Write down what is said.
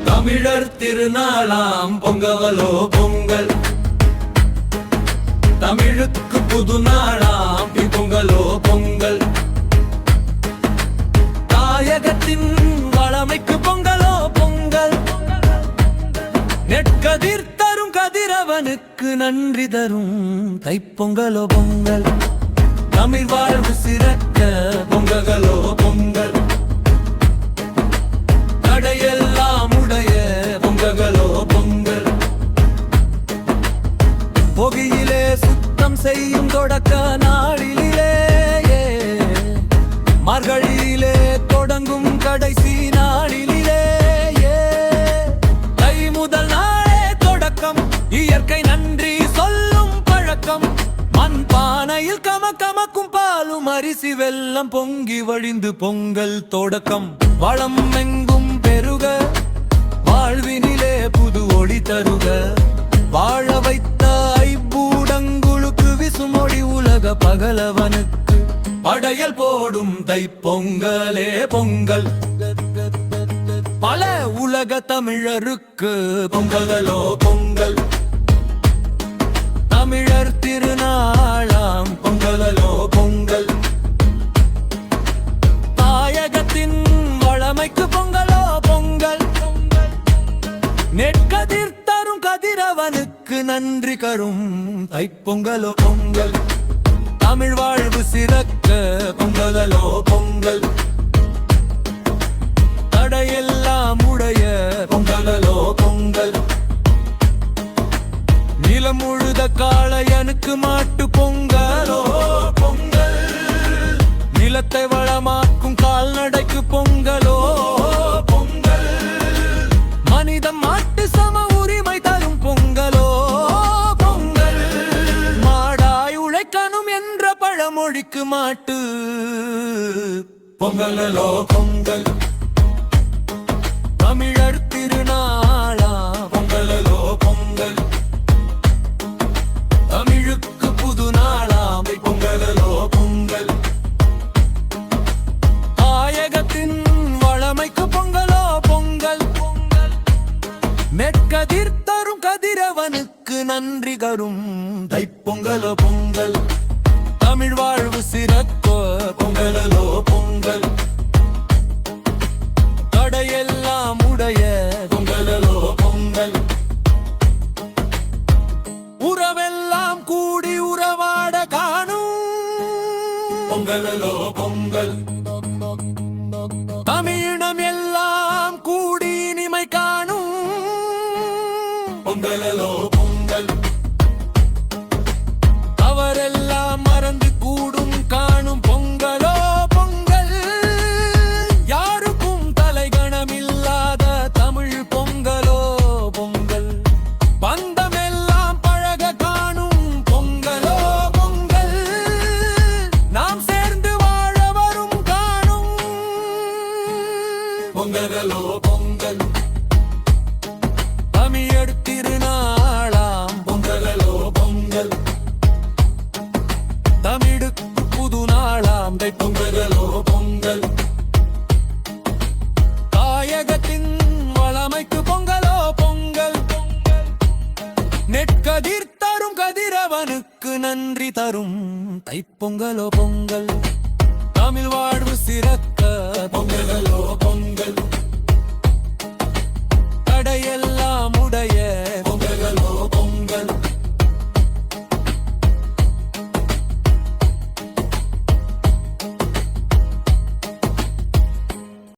தமிழர் திருநாளாம் பொங்கவலோ பொங்கல், தமிழுக்கு புது நாளாம் பொங்கலோ பொங்கல், தாயகத்தின் வளமைக்கு பொங்கலோ பொங்கல், நெற்கதிர் தரும் கதிரவனுக்கு நன்றி தரும் தைப்பொங்கலோ பொங்கல், தமிழ் வாழ்வு சிறக்க பொங்கலோ பொங்கல், தடையெல்லாம் உடைய பொங்கலோ பொங்கல், பொகியிலே சுத்தம் செய்யும் தொடக்க நாளிலே, மார்கழியிலே தொடங்கும் கடைசி நாளிலே, தை முதல் நாளே தொடக்கம், இயற்கை நன்றி சொல்லும் பழக்கம், மண் பானையில் கமக்கும் பாலும் அரிசி வெல்லம் பொங்கி வழிந்து பொங்கல் தொடக்கம், வளம் எங்கும் பெருக வாழ்வினிலே புது ஒளி தருக, வாழ வைத்த ஐம்பூடங்குளுக்கு விசுமொழி உலக பகலவனுக்கு படையல் போடும் தைப்பொங்கலே பொங்கல், பல உலக தமிழருக்கு பொங்கலோ பொங்கல், தமிழர் திருநாளாம் பொங்கலோ பொங்கல், தாயகத்தின் வளமைக்கு பொங்கலோ பொங்கல், நெற்கதிர் தரும் கதிரவனுக்கு நன்றி கரும் தைப்பொங்கலோ பொங்கல், தமிழ் வாழ்வு சிறக்க பொங்கலோ பொங்கல், தடையெல்லாம் உடைய பொங்கலோ பொங்கல், நிலம் முழுத காளையனுக்கு மாட்டு பொங்கலோ பொங்கல், நிலத்தை வளமாக்கும் கால்நடைக்கு பொங்கலோ பொங்கல், மனிதம் மாட்டு சம உரிமை தரும் பொங்கலோ பொங்கல், மாடாய் உழைக்கணும் என்ற பழமொழிக்கு மாட்டு பொங்கலோ பொங்கல், தமிழர் திருநாளா பொங்கலோ பொங்கல், தமிழுக்கு புது நாளாம் பொங்கலோ பொங்கல், தாயகத்தின் வளமைக்கு பொங்கலோ பொங்கல், நெற்கதிர் தரும் கதிரவனுக்கு நன்றி கரும் தைப்பொங்கலோ பொங்கல், தமிழ் வாழ்வு சிறக்க பொங்கலோ பொங்கல், தடையெல்லாம் உடைய பொங்கலோ பொங்கல், உறவெல்லாம் கூடி உறவாட காணும் பொங்கலோ பொங்கல், தமிழினம் எல்லாம் கூடி இனிமை காணும் பொங்கலோ பொங்கல், அவரெல்லாம் மறந்து கூடும் காணும் பொங்கலோ பொங்கல், யாருக்கும் தலைகணமில்லாத தமிழ் பொங்கலோ பொங்கல், பந்தமெல்லாம் பழக காணும் பொங்கலோ பொங்கல், நாம் சேர்ந்து வாழ வரும் காணும் பொங்கலோ பொங்கல், தமிழர் திருநாளாம் பொங்கலோ பொங்கல், தமிழுக்கு புது நாளாம் தைப்பொங்கலோ பொங்கல், தாயகத்தின் வளமைக்கு பொங்கலோ பொங்கல், நெற்கதிர் தரும் கதிரவனுக்கு நன்றி தரும் தைப்பொங்கலோ பொங்கல், தமிழ் வாழ்வு சிறக்க பொங்கலோ